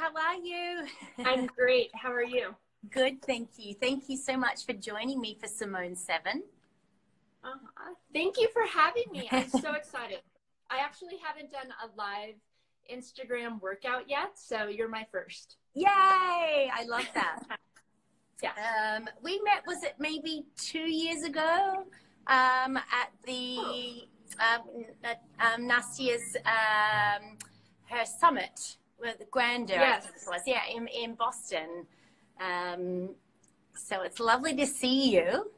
How are you? I'm great. How are you? Good, thank you. Thank you so much for joining me for Simone 7. Thank you for having me. I'm so excited. I actually haven't done a live Instagram workout yet, so you're my first. Yay! I love that. Yeah. We met, was it maybe 2 years ago, at the Nastia's her summit with the Grandeur, Yes. I think it was, yeah, in Boston. So it's lovely to see you.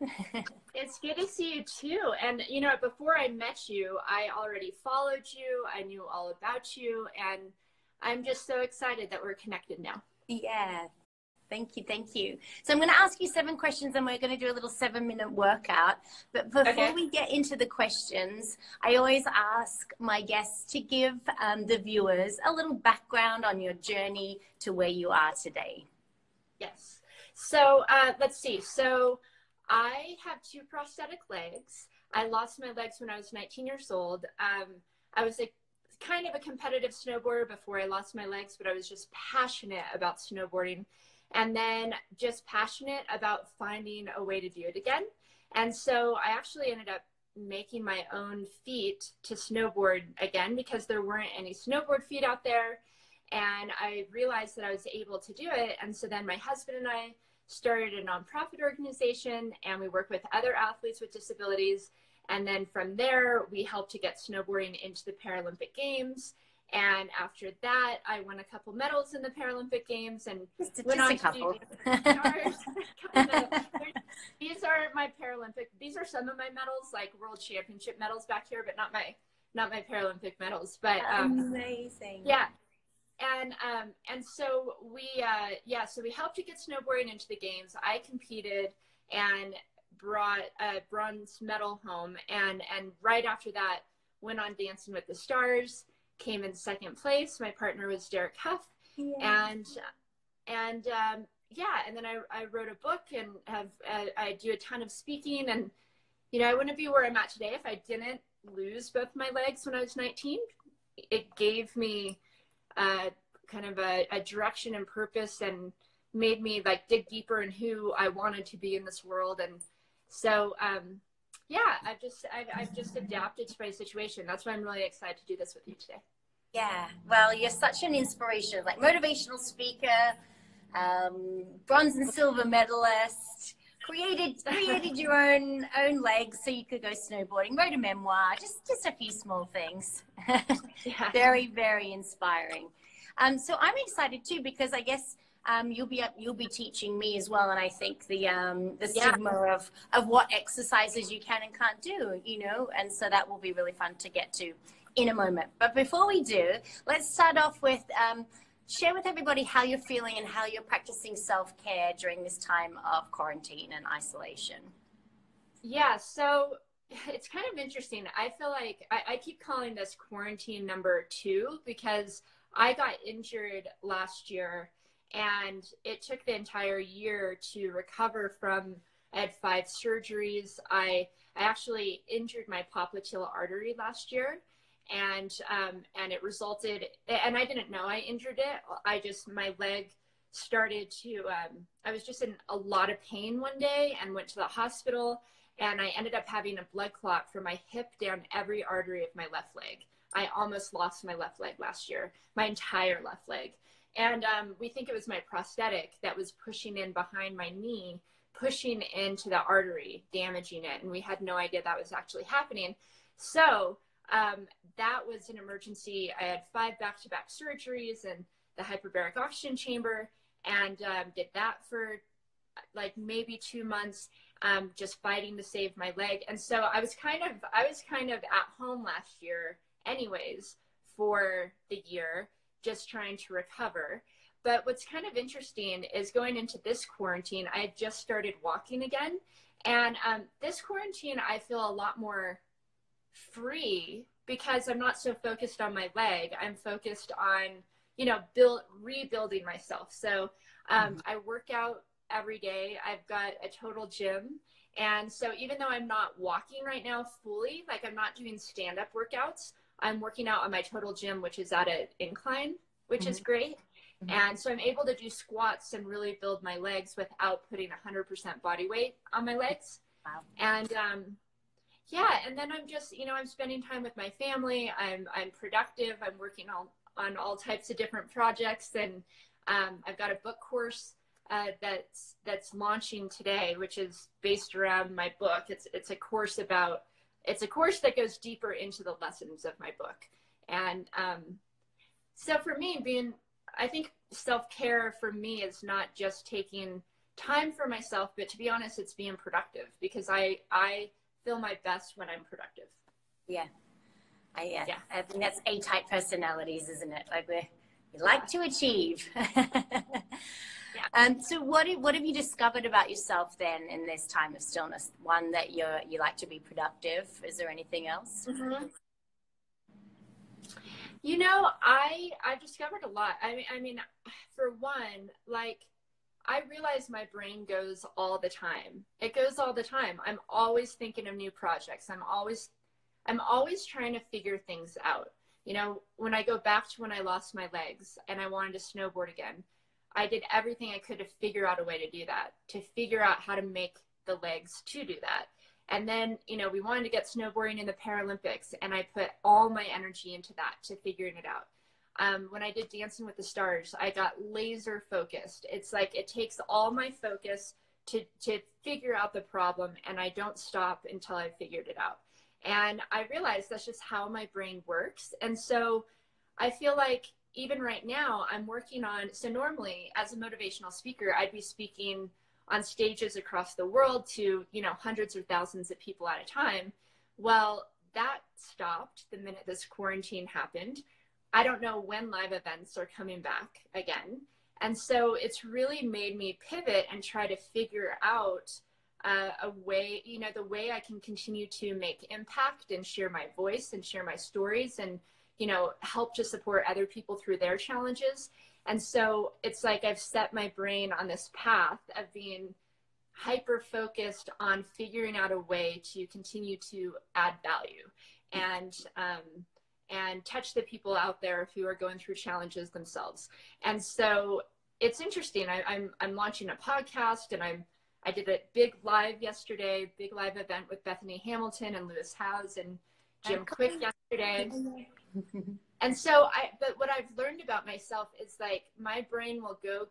It's good to see you too. And you know, before I met you, I already followed you. I knew all about you, and I'm just so excited that we're connected now. Yeah. Thank you. Thank you. So I'm going to ask you 7 questions and we're going to do a little 7-minute workout. But before we get into the questions, I always ask my guests to give the viewers a little background on your journey to where you are today. Yes. So let's see. So I have 2 prosthetic legs. I lost my legs when I was 19 years old. I was kind of a competitive snowboarder before I lost my legs, but I was just passionate about snowboarding. And then just passionate about finding a way to do it again. And so I actually ended up making my own feet to snowboard again because there weren't any snowboard feet out there. And I realized that I was able to do it. And so then my husband and I started a nonprofit organization, and we work with other athletes with disabilities. And then from there, we helped to get snowboarding into the Paralympic Games. And after that, I won a couple medals in the Paralympic Games and went on to do stars. These are my Paralympic. These are some of my medals, like World Championship medals back here, but not my Paralympic medals. But amazing. Yeah, and so we helped to get snowboarding into the games. I competed and brought a bronze medal home, and right after that, went on Dancing with the Stars. Came in 2nd place. My partner was Derek Huff. Yeah. And then I wrote a book and I do a ton of speaking, and you know, I wouldn't be where I'm at today if I didn't lose both my legs when I was 19. It gave me kind of a direction and purpose, and made me like dig deeper in who I wanted to be in this world. And so I've just adapted to my situation. That's why I'm really excited to do this with you today. Yeah, well, you're such an inspiration, like motivational speaker, bronze and silver medalist, created your own legs so you could go snowboarding, wrote a memoir, just a few small things. Yeah. Very, very inspiring. So I'm excited too, because I guess you'll be teaching me as well, and I think the stigma of what exercises you can and can't do, you know, and so that will be really fun to get to in a moment. But before we do, let's start off with share with everybody how you're feeling and how you're practicing self-care during this time of quarantine and isolation. Yeah, so it's kind of interesting. I feel like I keep calling this quarantine number 2 because I got injured last year, and it took the entire year to recover from. I had 5 surgeries. I actually injured my popliteal artery last year, and it resulted, and I didn't know I injured it. My leg started to, I was just in a lot of pain one day and went to the hospital, and I ended up having a blood clot from my hip down every artery of my left leg. I almost lost my left leg last year, my entire left leg. And we think it was my prosthetic that was pushing in behind my knee, pushing into the artery, damaging it. And we had no idea that was actually happening. So that was an emergency. I had 5 back-to-back surgeries and the hyperbaric oxygen chamber, and did that for like maybe 2 months, just fighting to save my leg. And so I was kind of at home last year anyways for the year, just trying to recover. But what's kind of interesting is going into this quarantine, I had just started walking again. And this quarantine, I feel a lot more free because I'm not so focused on my leg. I'm focused on, you know, rebuilding myself. So I work out every day. I've got a total gym. And so even though I'm not walking right now fully, like I'm not doing stand-up workouts, I'm working out on my total gym, which is at an incline, which is great. And so I'm able to do squats and really build my legs without putting 100% body weight on my legs. Wow. And yeah, and then I'm just, you know, I'm spending time with my family. I'm productive. I'm working on all types of different projects. And I've got a book course that's launching today, which is based around my book. It's a course that goes deeper into the lessons of my book. And so for me, I think self-care for me is not just taking time for myself, but to be honest, it's being productive, because I feel my best when I'm productive. Yeah. I think that's A-type personalities, isn't it? Like we like to achieve. Yeah. So what have you discovered about yourself then in this time of stillness? One, that you like to be productive. Is there anything else? Mm-hmm. You know, I've discovered a lot. I mean, for one, like, I realize my brain goes all the time. It goes all the time. I'm always thinking of new projects. I'm always trying to figure things out. You know, when I go back to when I lost my legs and I wanted to snowboard again, I did everything I could to figure out a way to do that, to figure out how to make the legs to do that. And then, you know, we wanted to get snowboarding in the Paralympics, and I put all my energy into that, to figuring it out. When I did Dancing with the Stars, I got laser focused. It's like it takes all my focus to figure out the problem, and I don't stop until I've figured it out. And I realized that's just how my brain works. And so I feel like even right now I'm working on, so normally as a motivational speaker, I'd be speaking on stages across the world to, you know, hundreds or thousands of people at a time. Well, that stopped the minute this quarantine happened. I don't know when live events are coming back again. And so it's really made me pivot and try to figure out a way, you know, the way I can continue to make impact and share my voice and share my stories and, you know, help to support other people through their challenges. And so it's like I've set my brain on this path of being hyper focused on figuring out a way to continue to add value and touch the people out there who are going through challenges themselves. And so it's interesting. I'm launching a podcast, and I did a big live event with Bethany Hamilton and Lewis Howes and Jim Quick yesterday. And so but what I've learned about myself is, like, my brain will go.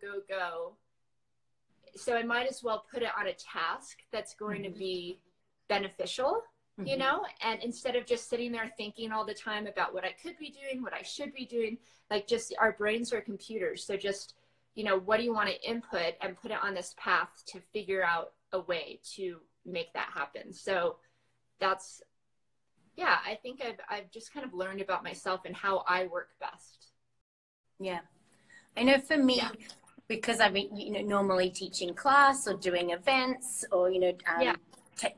So I might as well put it on a task that's going to be beneficial, you know, and instead of just sitting there thinking all the time about what I could be doing, what I should be doing, like, just, our brains are computers. So just, you know, what do you want to input and put it on this path to figure out a way to make that happen. So that's, yeah, I think I've just kind of learned about myself and how I work best. Yeah. I know for me, because I've been, you know, normally teaching class or doing events or, you know,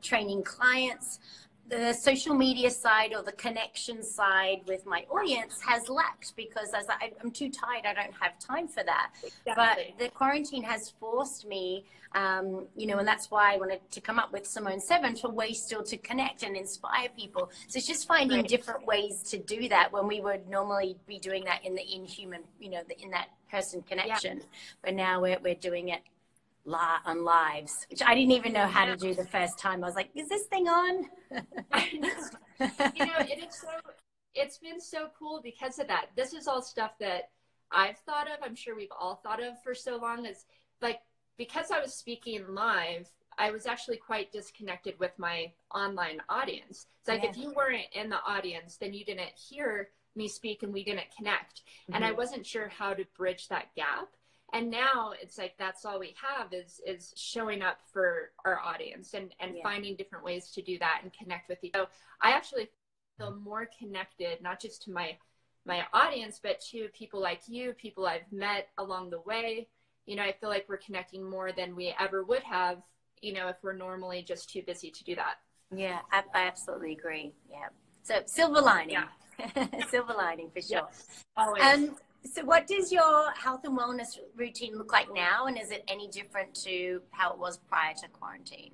training clients, the social media side or the connection side with my audience has lacked, because as I'm too tired, I don't have time for that. Exactly. But the quarantine has forced me, you know, and that's why I wanted to come up with Simone 7 for ways still to connect and inspire people. So it's just finding different ways to do that when we would normally be doing that in the inhuman, you know, in that person connection. But now we're doing it on lives, which I didn't even know how to do the first time. I was like, is this thing on? You know, it's been so cool because of that. This is all stuff that I've thought of. I'm sure we've all thought of for so long. Is like, because I was speaking live, I was actually quite disconnected with my online audience. It's like, if you weren't in the audience, then you didn't hear me speak and we didn't connect. And I wasn't sure how to bridge that gap. And now it's like, that's all we have is showing up for our audience and finding different ways to do that and connect with you. So I actually feel more connected, not just to my audience, but to people like you, people I've met along the way. You know, I feel like we're connecting more than we ever would have, you know, if we're normally just too busy to do that. Yeah, I absolutely agree. Yeah. So silver lining. Silver lining for sure. Yes, always. So what does your health and wellness routine look like now? And is it any different to how it was prior to quarantine?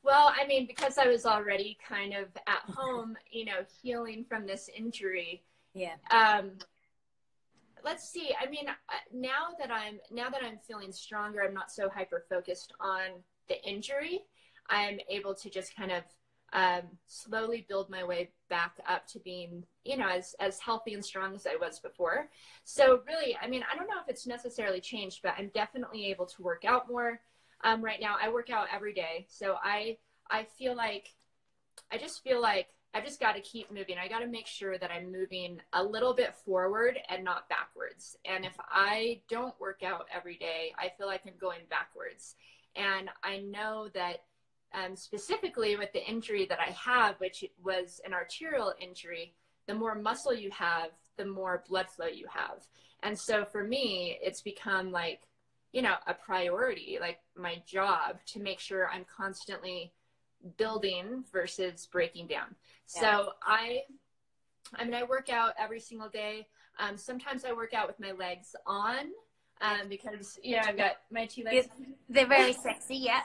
Well, I mean, because I was already kind of at home, you know, healing from this injury. let's see. I mean, now that I'm feeling stronger, I'm not so hyper focused on the injury. I'm able to just kind of slowly build my way back up to being, you know, as healthy and strong as I was before. So really, I mean, I don't know if it's necessarily changed, but I'm definitely able to work out more. Right now, I work out every day. So I feel like, I just feel like I've just got to keep moving. I got to make sure that I'm moving a little bit forward and not backwards. And if I don't work out every day, I feel like I'm going backwards. And I know that specifically with the injury that I have, which was an arterial injury, the more muscle you have, the more blood flow you have. And so for me, it's become like, you know, a priority, like my job, to make sure I'm constantly building versus breaking down. Yeah. So I mean, I work out every single day. Sometimes I work out with my legs on, because, you know, I've got my two legs. They're very sexy, yeah.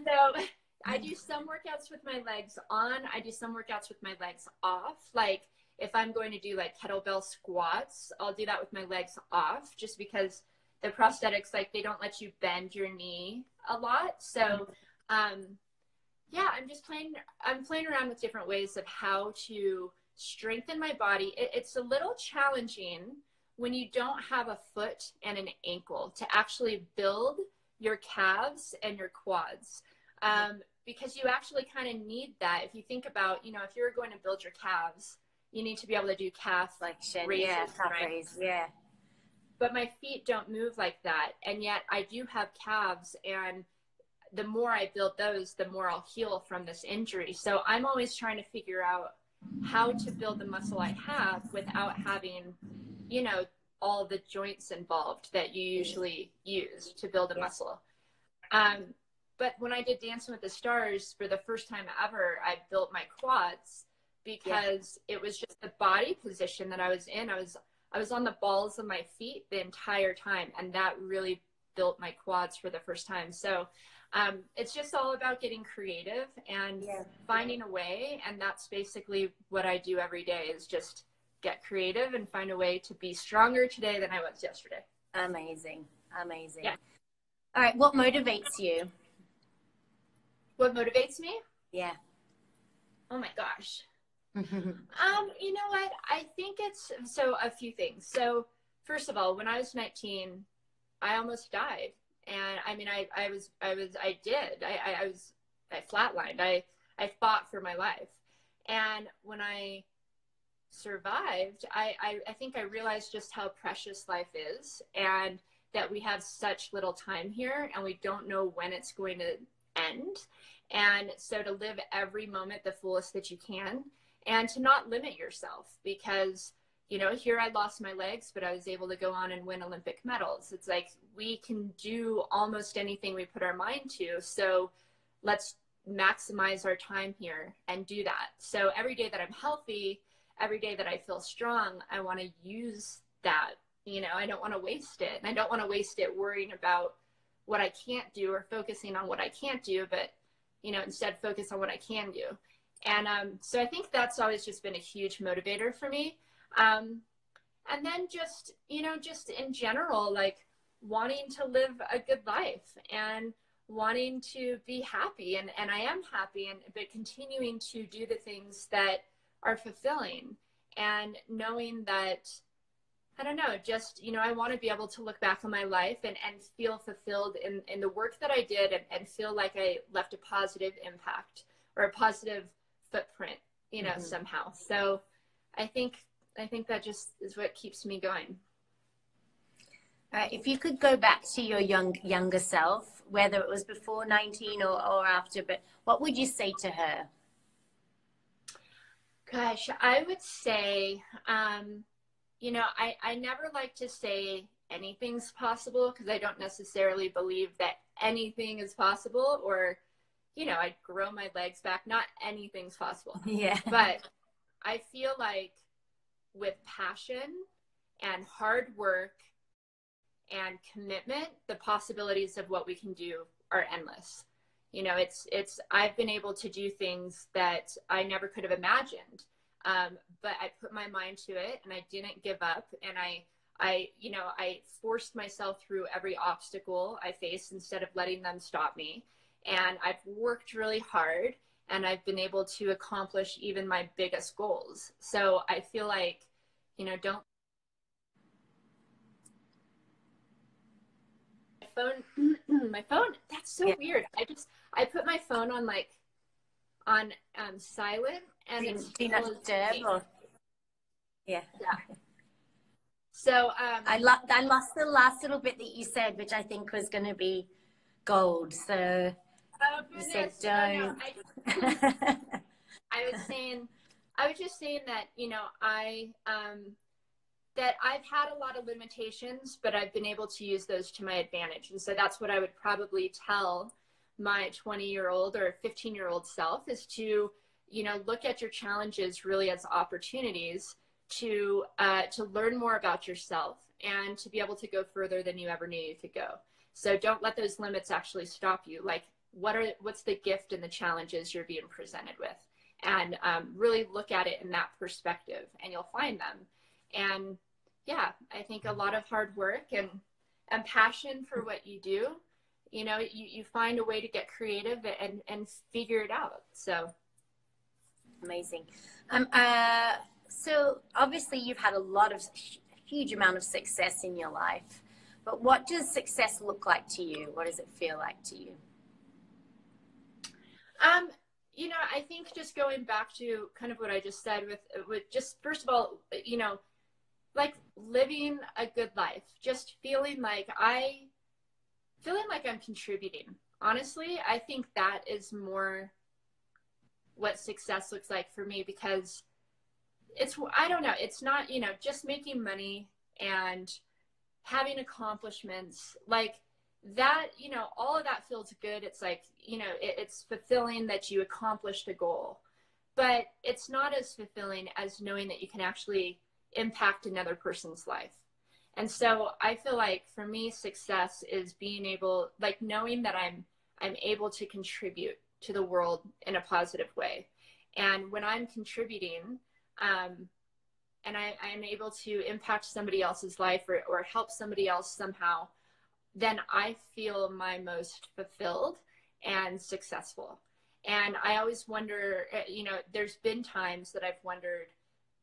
So I do some workouts with my legs on. I do some workouts with my legs off. Like if I'm going to do like kettlebell squats, I'll do that with my legs off, just because the prosthetics, like, they don't let you bend your knee a lot. So yeah, I'm playing around with different ways of how to strengthen my body. It's a little challenging when you don't have a foot and an ankle to actually build your calves and your quads, because you actually kind of need that. If you think about, you know, if you're going to build your calves, you need to be able to do calf flexion, raises, yeah, calf right? raise, yeah. But my feet don't move like that, and yet I do have calves, and the more I build those, the more I'll heal from this injury. So I'm always trying to figure out how to build the muscle I have without having, you know, all the joints involved that you usually use to build a muscle. But when I did Dancing with the Stars, for the first time ever, I built my quads, because it was just the body position that I was in. I was on the balls of my feet the entire time, and that really built my quads for the first time. So it's just all about getting creative and finding a way. And that's basically what I do every day, is just get creative and find a way to be stronger today than I was yesterday. Amazing. Amazing. Yeah. All right. What motivates you? What motivates me? Yeah. Oh my gosh. You know what? I think it's a few things. So first of all, when I was 19, I almost died. And I mean, I flatlined. I fought for my life. And when I survived, I think I realized just how precious life is, and that we have such little time here, and we don't know when it's going to end. And so to live every moment the fullest that you can, and to not limit yourself, because, you know, here I lost my legs, but I was able to go on and win Olympic medals. It's like, we can do almost anything we put our mind to. So let's maximize our time here and do that. So every day that I'm healthy, every day that I feel strong, I want to use that. You know, I don't want to waste it. And I don't want to waste it worrying about what I can't do or focusing on what I can't do, but, you know, instead focus on what I can do. And so I think that's always just been a huge motivator for me. And then just, you know, just in general, like wanting to live a good life and wanting to be happy. And I am happy, but continuing to do the things that are fulfilling, and knowing that, I don't know, just, you know, I want to be able to look back on my life and feel fulfilled in the work that I did, and feel like I left a positive impact or a positive footprint, you know, somehow. So I think that just is what keeps me going. All right. If you could go back to your younger self, whether it was before 19 or after, but what would you say to her? Gosh, I would say, you know, I never like to say anything's possible, because I don't necessarily believe that anything is possible, or, you know, I'd grow my legs back. Not anything's possible. Yeah. But I feel like with passion and hard work and commitment, the possibilities of what we can do are endless. You know, I've been able to do things that I never could have imagined. But I put my mind to it and I didn't give up. And I forced myself through every obstacle I faced instead of letting them stop me. And I've worked really hard and I've been able to accomplish even my biggest goals. So I feel like, don't my phone, that's so weird. I put my phone on silent and it's do not disturb or yeah. So I lost the last little bit that you said, which I think was going to be gold. So you said don't. I was just saying that, that I've had a lot of limitations, but I've been able to use those to my advantage. And so that's what I would probably tell my 20-year-old or 15-year-old self is to, look at your challenges really as opportunities to learn more about yourself and to be able to go further than you ever knew you could go. So don't let those limits actually stop you. Like, what's the gift and the challenges you're being presented with? And really look at it in that perspective and you'll find them. And yeah, I think a lot of hard work and passion for what you do, you find a way to get creative and figure it out. So amazing. So obviously you've had a huge amount of success in your life, but what does success look like to you? What does it feel like to you? I think just going back to kind of what I just said with just, first of all, like living a good life, just feeling like I'm contributing. Honestly, I think that is more what success looks like for me, because I don't know, it's not, just making money and having accomplishments like that, all of that feels good. It's like, it's fulfilling that you accomplished a goal, but it's not as fulfilling as knowing that you can actually impact another person's life. And so I feel like for me, success is being able, like knowing that I'm able to contribute to the world in a positive way. And when I'm contributing, and I'm able to impact somebody else's life or help somebody else somehow, then I feel my most fulfilled and successful. And I always wonder, there's been times that I've wondered,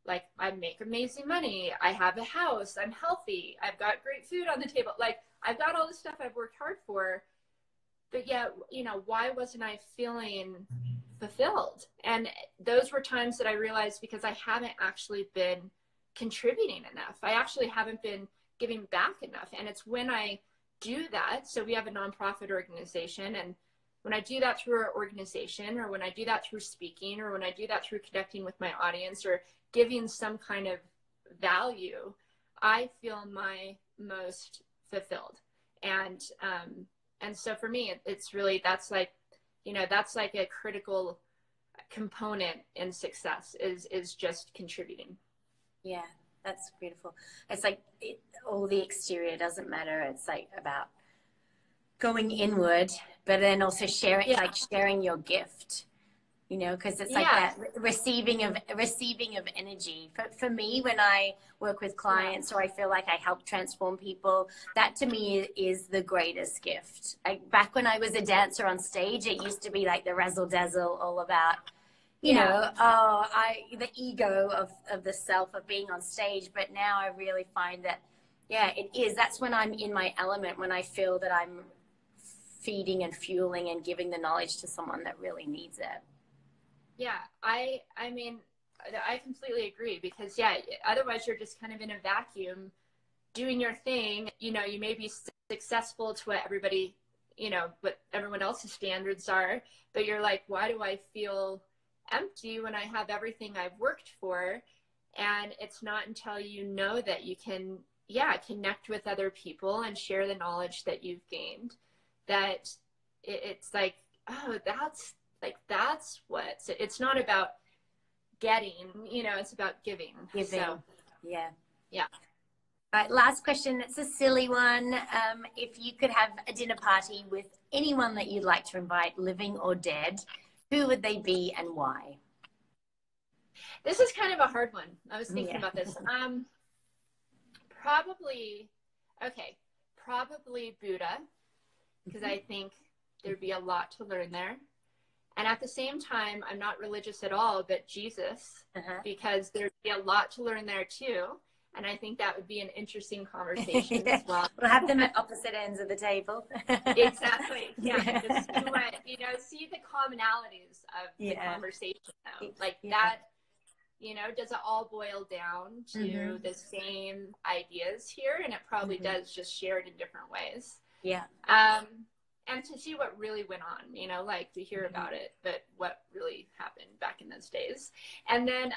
like, I make amazing money, I have a house, I'm healthy, I've got great food on the table, like I've got all the stuff I've worked hard for, but yet, why wasn't I feeling fulfilled? And those were times that I realized because I haven't actually been contributing enough. I actually haven't been giving back enough. And it's when I do that, so we have a nonprofit organization, and when I do that through our organization, or when I do that through speaking, or when I do that through connecting with my audience or giving some kind of value, I feel my most fulfilled. And so for me, it's really, that's like a critical component in success is just contributing. Yeah, that's beautiful. It's like all the exterior doesn't matter. It's like about going inward, but then also sharing, like sharing your gift, because it's like that receiving of energy. For me, when I work with clients or I feel like I help transform people, that to me is the greatest gift. Back when I was a dancer on stage, it used to be like the razzle dazzle, all about, the ego of the self of being on stage. But now I really find that, it is. That's when I'm in my element, when I feel that I'm feeding and fueling and giving the knowledge to someone that really needs it. Yeah, I mean, I completely agree, because otherwise you're just kind of in a vacuum doing your thing. You may be successful to what everybody, what everyone else's standards are, but you're like, why do I feel empty when I have everything I've worked for? And it's not until that you can, connect with other people and share the knowledge that you've gained, that it's like, oh, that's what it's not about getting, it's about giving. So, yeah. All right, last question. It's a silly one. If you could have a dinner party with anyone that you'd like to invite, living or dead, who would they be and why? This is kind of a hard one. I was thinking about this. Probably, okay, probably Buddha, because I think there'd be a lot to learn there. And at the same time, I'm not religious at all, but Jesus, because there'd be a lot to learn there too. And I think that would be an interesting conversation as well. We'll have them at opposite ends of the table. Exactly. Yeah. Just see what, see the commonalities of the conversation though. Like that, does it all boil down to the same ideas here? And it probably does, just shared in different ways. Yeah. And to see what really went on, like to hear about it, but what really happened back in those days. And then,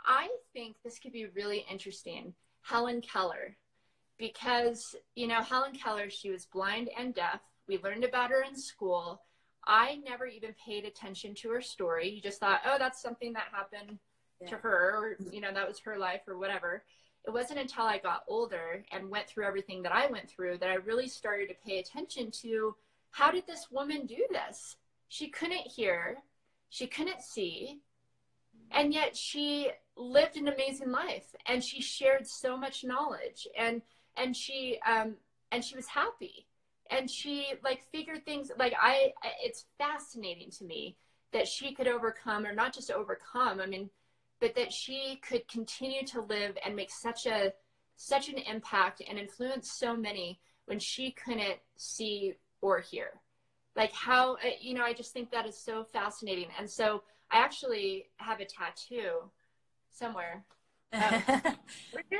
I think this could be really interesting. Helen Keller, because, Helen Keller, she was blind and deaf. We learned about her in school. I never even paid attention to her story. You just thought, oh, that's something that happened to her, or, that was her life or whatever. It wasn't until I got older and went through everything that I went through that I really started to pay attention to, how did this woman do this? She couldn't hear, she couldn't see, and yet she lived an amazing life, and she shared so much knowledge, and she was happy, and she figured things it's fascinating to me that she could overcome, or not just overcome, but that she could continue to live and make such an impact and influence so many when she couldn't see or hear. How, I just think that is so fascinating. And so I actually have a tattoo somewhere.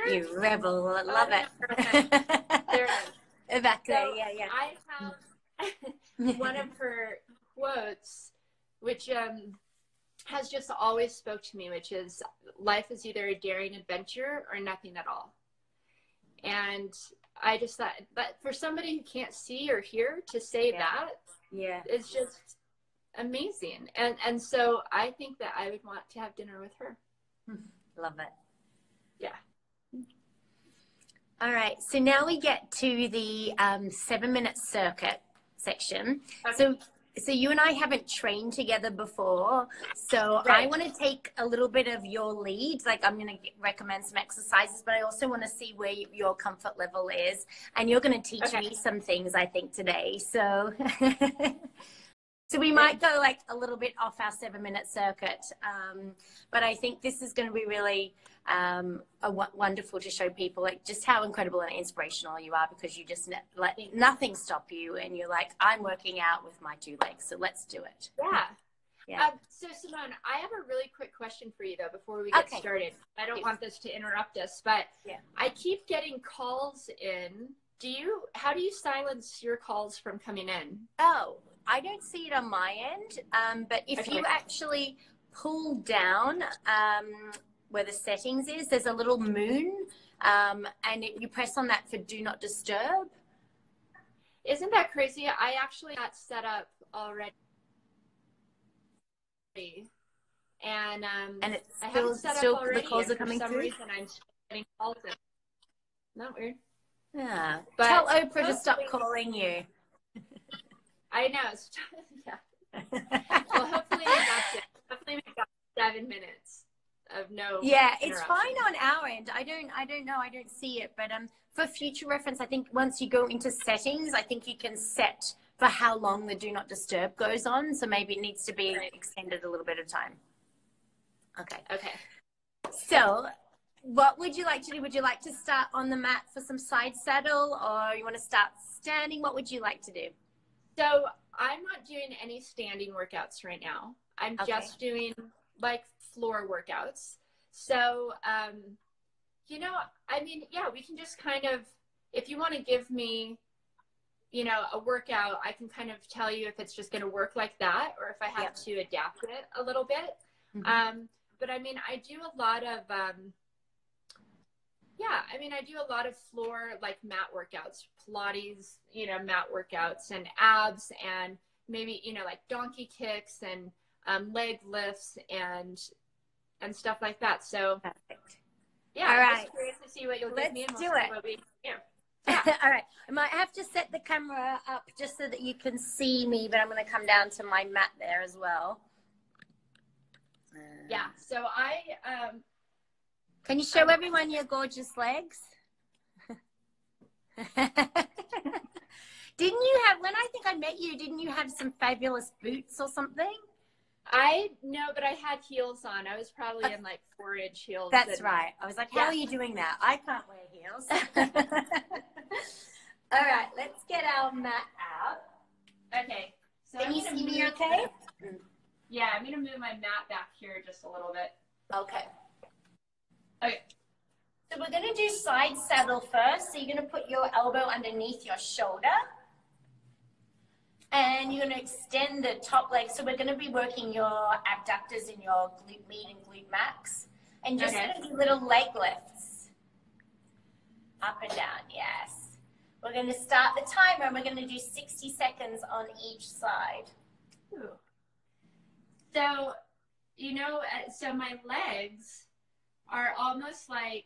You rebel. I love it. There it is. Exactly. So yeah. I have one of her quotes, which has just always spoke to me, which is, life is either a daring adventure or nothing at all. And I just thought, but for somebody who can't see or hear, to say that is just amazing. And so I think that I would want to have dinner with her. Love it. Yeah. All right. So now we get to the 7-minute circuit section. Okay. So you and I haven't trained together before. So I want to take a little bit of your lead. I'm going to recommend some exercises, but I also want to see where your comfort level is. And you're going to teach me some things, I think, today. So, so we might go a little bit off our 7-minute circuit. But I think this is going to be really wonderful to show people just how incredible and inspirational you are, because you just let nothing stop you, and you're I'm working out with my 2 legs, so let's do it. So Simone, I have a really quick question for you though before we get started. I don't want this to interrupt us, but I keep getting calls in. How do you silence your calls from coming in? Oh, I don't see it on my end, but if you actually pull down where the settings is, there's a little moon, and you press on that for do not disturb. Isn't that crazy? I actually got set up already, and it's still already, the calls are coming through. For some reason, I'm getting calls in. Not weird. Yeah. But tell Oprah to stop calling you. I know. Well, hopefully we got 7 minutes of no. Yeah, it's fine on our end. I don't know. I don't see it. But for future reference, I think once you go into settings, I think you can set for how long the do not disturb goes on. So maybe it needs to be extended a little bit of time. Okay. So what would you like to do? Would you like to start on the mat for some side saddle, or you want to start standing? What would you like to do? So I'm not doing any standing workouts right now. I'm just doing floor workouts. So, we can just kind of, if you want to give me, a workout, I can kind of tell you if it's just going to work like that, or if I have to adapt it a little bit. But I do a lot of, I do a lot of floor, mat workouts, Pilates, mat workouts, and abs, and maybe, donkey kicks and leg lifts and stuff like that. So, all right. I'm just curious to see what you'll give me, and we'll see what we do. All right. I might have to set the camera up just so that you can see me, but I'm going to come down to my mat there as well. Yeah. So Can you show everyone your gorgeous legs? Didn't you have, when I think I met you, didn't you have some fabulous boots or something? No, but I had heels on. I was probably in like 4-inch heels. That's right. I was like, how are you doing that? I can't wear heels. All right, let's get our mat out. Okay. So Can you see me okay? Yeah, I'm going to move my mat back here just a little bit. Okay. Okay. So we're going to do side saddle first. So you're going to put your elbow underneath your shoulder. And you're going to extend the top leg. So we're going to be working your abductors and your glute med and glute max. And just going to do little leg lifts. Up and down, yes. We're going to start the timer and we're going to do 60 seconds on each side. Ooh. So, you know, so my legs are almost like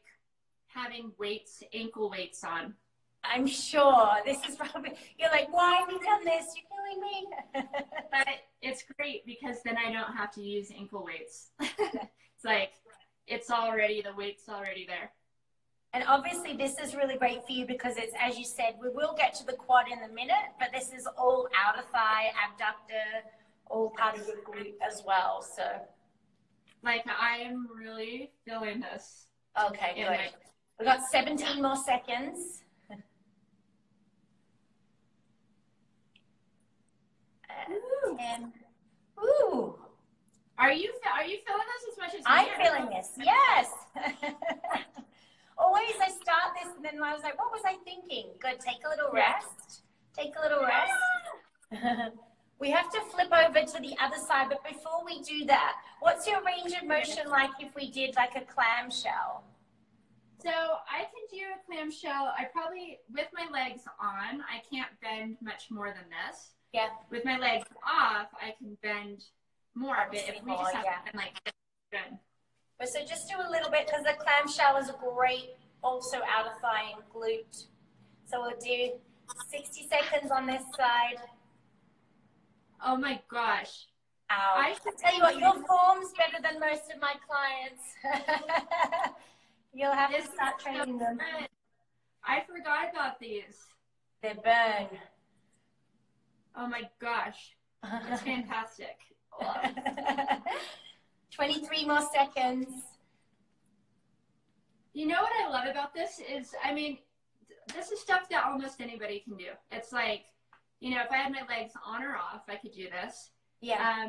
having weights, ankle weights on. I'm sure this is probably, you're like, why have you done this? You're killing me. But it's great because then I don't have to use ankle weights. It's like, the weight's already there. And obviously this is really great for you because it's, as you said, we will get to the quad in a minute, but this is all outer thigh, abductor, all part of your glute as well. So, like, I am really feeling this. Okay, good. We've got 17 more seconds. And, ooh. Are you feeling this as much as I'm feeling this, yes. Always I start this and then I was like, what was I thinking? Good, take a little rest. Take a little rest. We have to flip over to the other side, but before we do that, what's your range of motion like if we did like a clamshell? So I can do a clamshell. I probably, with my legs on, I can't bend much more than this. Yeah. With my legs off, I can bend more. But if we just have to bend like this, good. But so just do a little bit because the clamshell is great also outer thigh and glute. So we'll do 60 seconds on this side. Oh my gosh. Ow. I tell you what, your form's better than most of my clients. You'll have to start training them. I forgot about these. They burn. Oh my gosh. It's fantastic. 23 more seconds. You know what I love about this is, I mean, this is stuff that almost anybody can do. It's like, you know, if I had my legs on or off, I could do this. Yeah.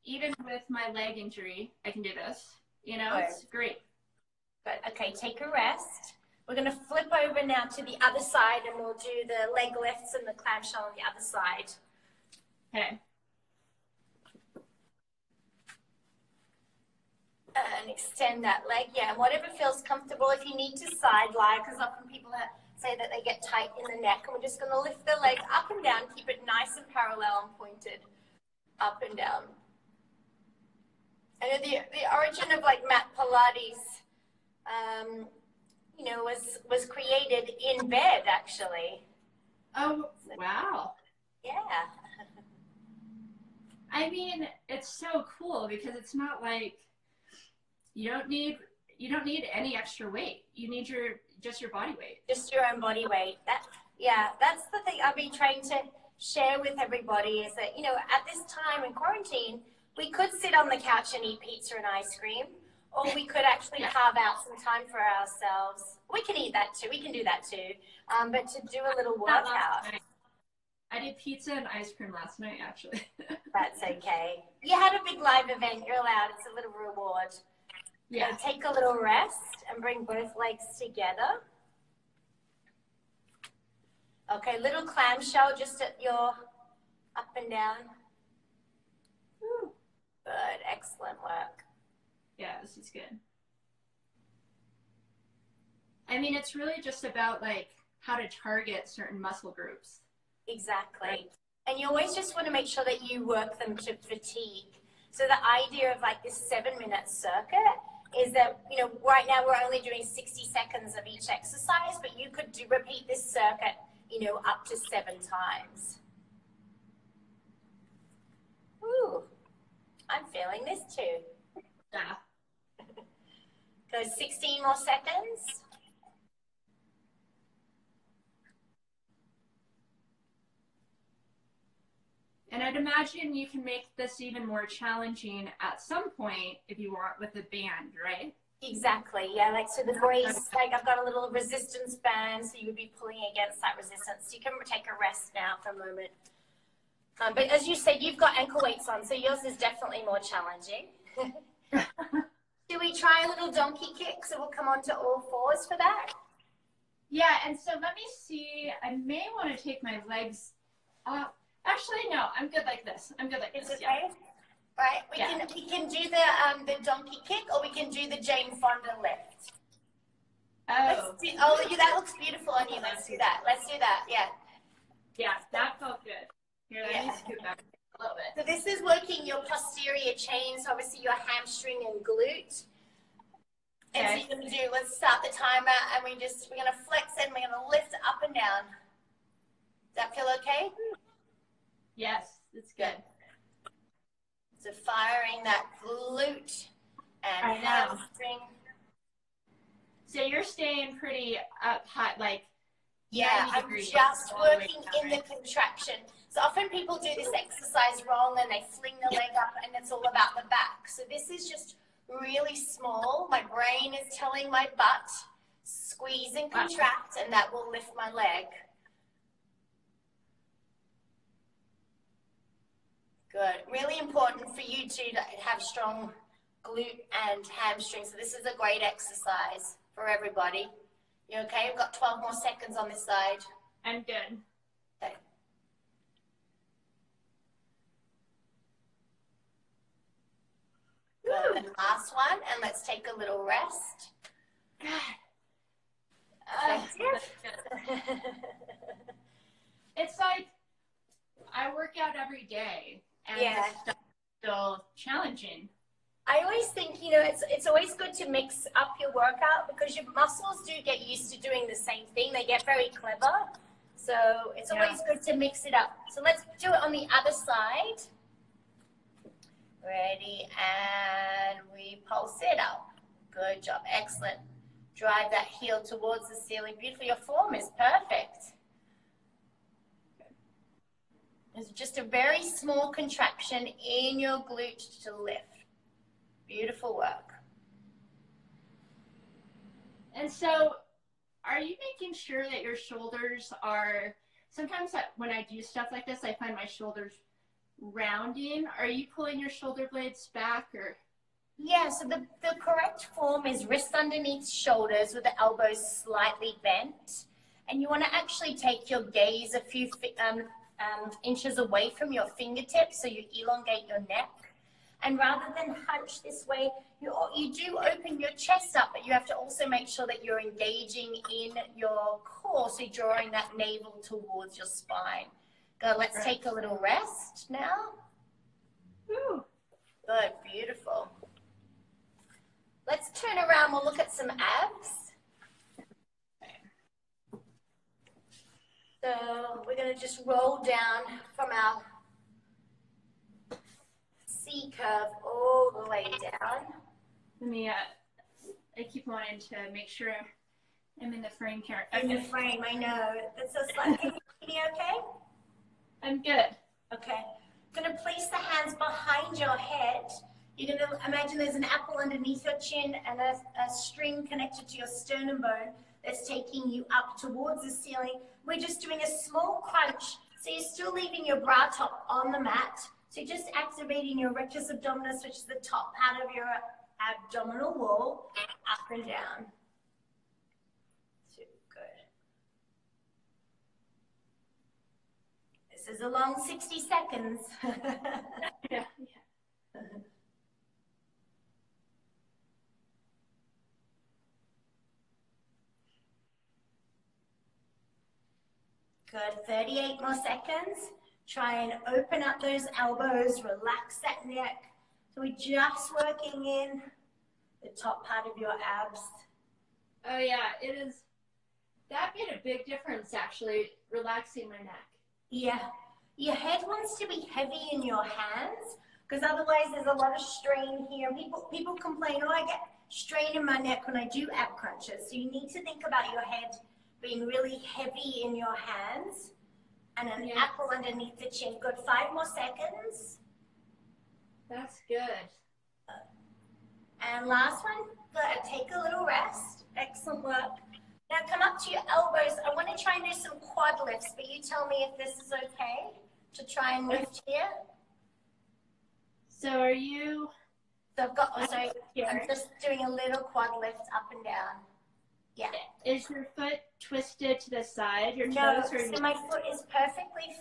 Even with my leg injury, I can do this. You know, it's great. But okay, take a rest. We're going to flip over now to the other side and we'll do the leg lifts and the clamshell on the other side. Okay. And extend that leg. Yeah, and whatever feels comfortable. If you need to side lie, because often people say that they get tight in the neck, and we're just going to lift the leg up and down, keep it nice and parallel and pointed up and down. And the origin of like mat Pilates, you know, was created in bed actually. Oh, wow. Yeah. I mean, it's so cool because it's not like you don't need any extra weight. You need just your body weight. Just your own body weight. That's the thing I've been trying to share with everybody is that, you know, at this time in quarantine, we could sit on the couch and eat pizza and ice cream, or we could actually carve out some time for ourselves. We can eat that too. We can do that too. But to do a little workout. I did pizza and ice cream last night, actually. That's okay. You had a big live event. You're allowed. It's a little reward. Yeah. So take a little rest and bring both legs together. Okay, little clamshell just at your up and down. Woo. Good, excellent work. Yeah, this is good. I mean, it's really just about like how to target certain muscle groups. Exactly. Right. And you always just want to make sure that you work them to fatigue. So the idea of like this 7-minute circuit is that, you know, right now we're only doing 60 seconds of each exercise, but you could repeat this circuit, you know, up to 7 times. Ooh, I'm feeling this too. So 16 more seconds. And I'd imagine you can make this even more challenging at some point if you want with a band, right? Exactly, yeah, like so the brace, like I've got a little resistance band, so you would be pulling against that resistance. You can take a rest now for a moment. But as you said, you've got ankle weights on, so yours is definitely more challenging. Do we try a little donkey kick, so we'll come onto all fours for that? Yeah, and so let me see, I may want to take my legs up. Actually, no, I'm good like this. I'm good like this. It's okay? Yeah. Right, we can do the donkey kick, or we can do the Jane Fonda lift. Oh. Yeah, that looks beautiful on you. Let's do that. Let's do that. Yeah. Yeah, that felt good. Here, let me scoot back a little bit. So this is working your posterior chain, so obviously your hamstring and glute. And so you're gonna do. Let's start the timer, and we're gonna flex and we're gonna lift up and down. Does that feel okay? Yes, it's good. So firing that glute and hamstring. So you're staying pretty up high, like I'm just working in the contraction. So often people do this exercise wrong and they fling the leg up and it's all about the back. So this is just really small. My brain is telling my butt, squeeze and contract, and that will lift my leg. Good. Really important for you two to have strong glute and hamstring. So this is a great exercise for everybody. You okay? We've got 12 more seconds on this side. I'm good. Okay. Good. Last one, and let's take a little rest. It's like I work out every day, and it's still challenging. I always think, it's always good to mix up your workout because your muscles do get used to doing the same thing. They get very clever. So it's always good to mix it up. So let's do it on the other side. Ready, and we pulse it up. Good job, excellent. Drive that heel towards the ceiling. Beautiful, your form is perfect. There's just a very small contraction in your glute to lift. Beautiful work. And so, are you making sure that your shoulders are, sometimes when I do stuff like this, I find my shoulders rounding. Are you pulling your shoulder blades back, or? Yeah, so the correct form is wrist underneath shoulders with the elbows slightly bent. And you want to actually take your gaze a few inches away from your fingertips, so you elongate your neck. And rather than hunch this way, you do open your chest up, but you have to also make sure that you're engaging in your core, so you're drawing that navel towards your spine. Good, let's take a little rest now. Ooh. Good, beautiful. Let's turn around, we'll look at some abs. So we're going to just roll down from our C curve all the way down. Let me, I keep wanting to make sure I'm in the frame here. In the frame, I know. It's a slight, can you hear me okay? I'm good. Okay. I'm going to place the hands behind your head. You're going to imagine there's an apple underneath your chin and a string connected to your sternum bone that's taking you up towards the ceiling. We're just doing a small crunch. So you're still leaving your bra top on the mat. So you're just activating your rectus abdominis, which is the top part of your abdominal wall, up and down. Good. This is a long 60 seconds. Yeah. Good, 38 more seconds. Try and open up those elbows, relax that neck. So we're just working in the top part of your abs. Oh yeah, it is. That made a big difference actually, relaxing my neck. Yeah, your head wants to be heavy in your hands because otherwise there's a lot of strain here. People complain, oh, I get strain in my neck when I do ab crunches. So you need to think about your head being really heavy in your hands and an apple underneath the chin. Good. 5 more seconds. That's good. And last one. Good. Take a little rest. Excellent work. Now come up to your elbows. I want to try and do some quad lifts, but you tell me if this is okay to try and lift here. So are you? So I've got, I'm just doing a little quad lift up and down. Yeah. Is your foot twisted to the side? Your no, toes are so my foot is perfectly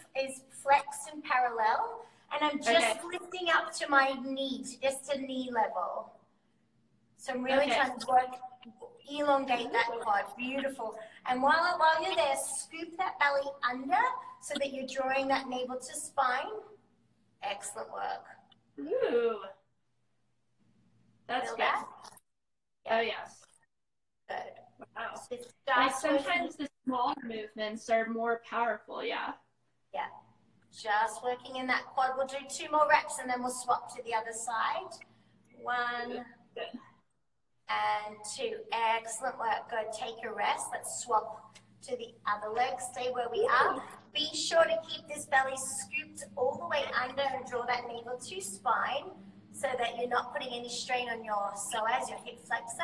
flexed and parallel, and I'm just lifting up to my knee, just to knee level. So I'm really trying to elongate that quad. Beautiful. And while you're there, scoop that belly under so that you're drawing that navel to spine. Excellent work. Ooh. That's good. That? Oh, yes. Good. Wow. So like sometimes the smaller movements are more powerful, yeah. Yeah. Just working in that quad. We'll do 2 more reps and then we'll swap to the other side. 1 and 2. Excellent work. Good. Take a rest. Let's swap to the other leg. Stay where we are. Be sure to keep this belly scooped all the way under and draw that navel to spine so that you're not putting any strain on your psoas, your hip flexor.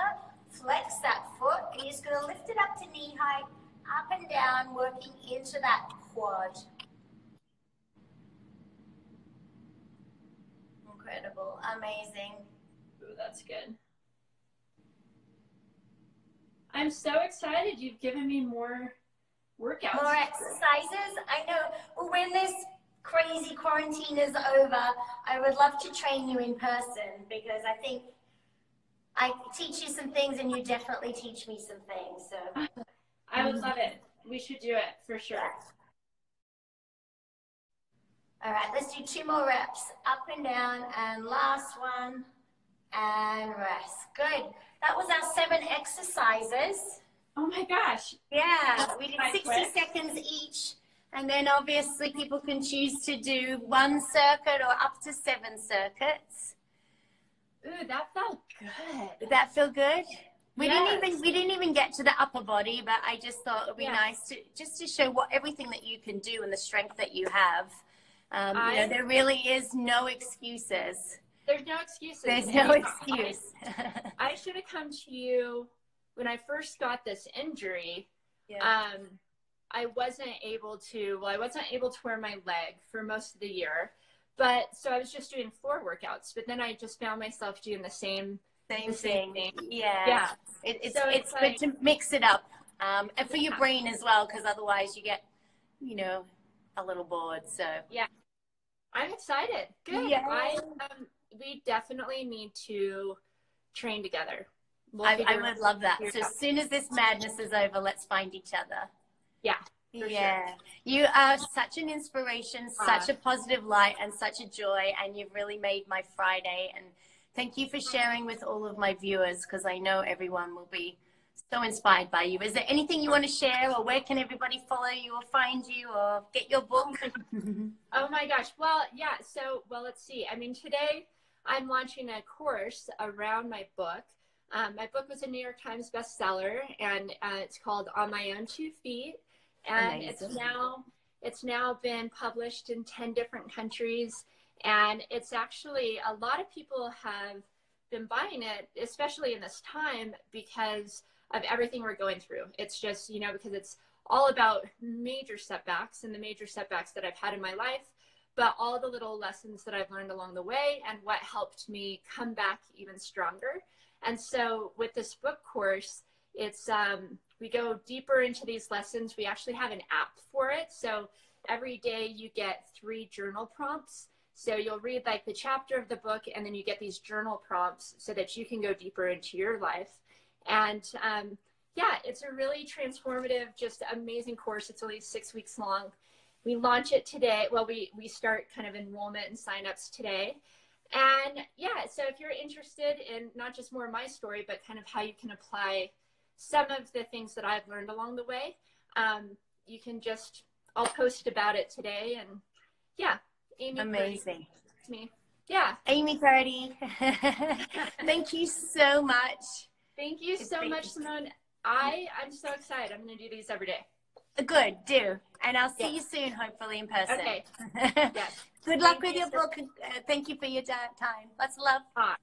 Flex that foot, and you're just going to lift it up to knee height, up and down, working into that quad. Incredible. Amazing. Ooh, that's good. I'm so excited. You've given me more workouts. More exercises. I know. Well, when this crazy quarantine is over, I would love to train you in person because I think I teach you some things and you definitely teach me some things. So I would love it. We should do it for sure. All right, let's do 2 more reps. Up and down, and last one, and rest. Good. That was our 7 exercises. Oh my gosh. Yeah, we did 60 seconds each. And then obviously people can choose to do 1 circuit or up to 7 circuits. Ooh, that felt good. Did that feel good? We didn't even get to the upper body, but I just thought it would be nice to show everything that you can do and the strength that you have. You know, there really is no excuses. There's no excuses. There's no excuse. I should have come to you when I first got this injury. Yeah. I wasn't able to wear my leg for most of the year. But so I was just doing floor workouts, but then I just found myself doing the same thing. Yeah. It's good to mix it up. And for your brain as well, because otherwise you get, you know, a little bored. So yeah. I'm excited. Good. Yeah. We definitely need to train together. I would love that. So as soon as this madness is over, let's find each other. Yeah. For sure. You are such an inspiration, such a positive light, and such a joy, and you've really made my Friday. And thank you for sharing with all of my viewers, because I know everyone will be so inspired by you. Is there anything you want to share, or where can everybody follow you or find you or get your book? Oh my gosh. Well, yeah. So, let's see. I mean, today I'm launching a course around my book. My book was a New York Times bestseller, and it's called On My Own 2 Feet. And it's now been published in 10 different countries. And it's actually, a lot of people have been buying it, especially in this time, because of everything we're going through. It's just, you know, because it's all about major setbacks and the major setbacks that I've had in my life, but all the little lessons that I've learned along the way and what helped me come back even stronger. And so with this book course, it's, we go deeper into these lessons. We actually have an app for it. So every day you get 3 journal prompts. So you'll read like the chapter of the book, and then you get these journal prompts so that you can go deeper into your life. And yeah, it's a really transformative, just amazing course. It's only 6 weeks long. We launch it today. Well, we start kind of enrollment and signups today. And yeah, so if you're interested in not just more of my story, but kind of how you can apply some of the things that I've learned along the way, you can I'll post about it today. And yeah, Amy. Amazing. Me. Yeah. Amy Purdy, thank you so much. Thank you so much, Simone. I'm so excited. I'm going to do these every day. Good, do. And I'll see Yes. you soon, hopefully in person. Okay. Yes. Good luck with your book. Thank you for your time. Lots of love.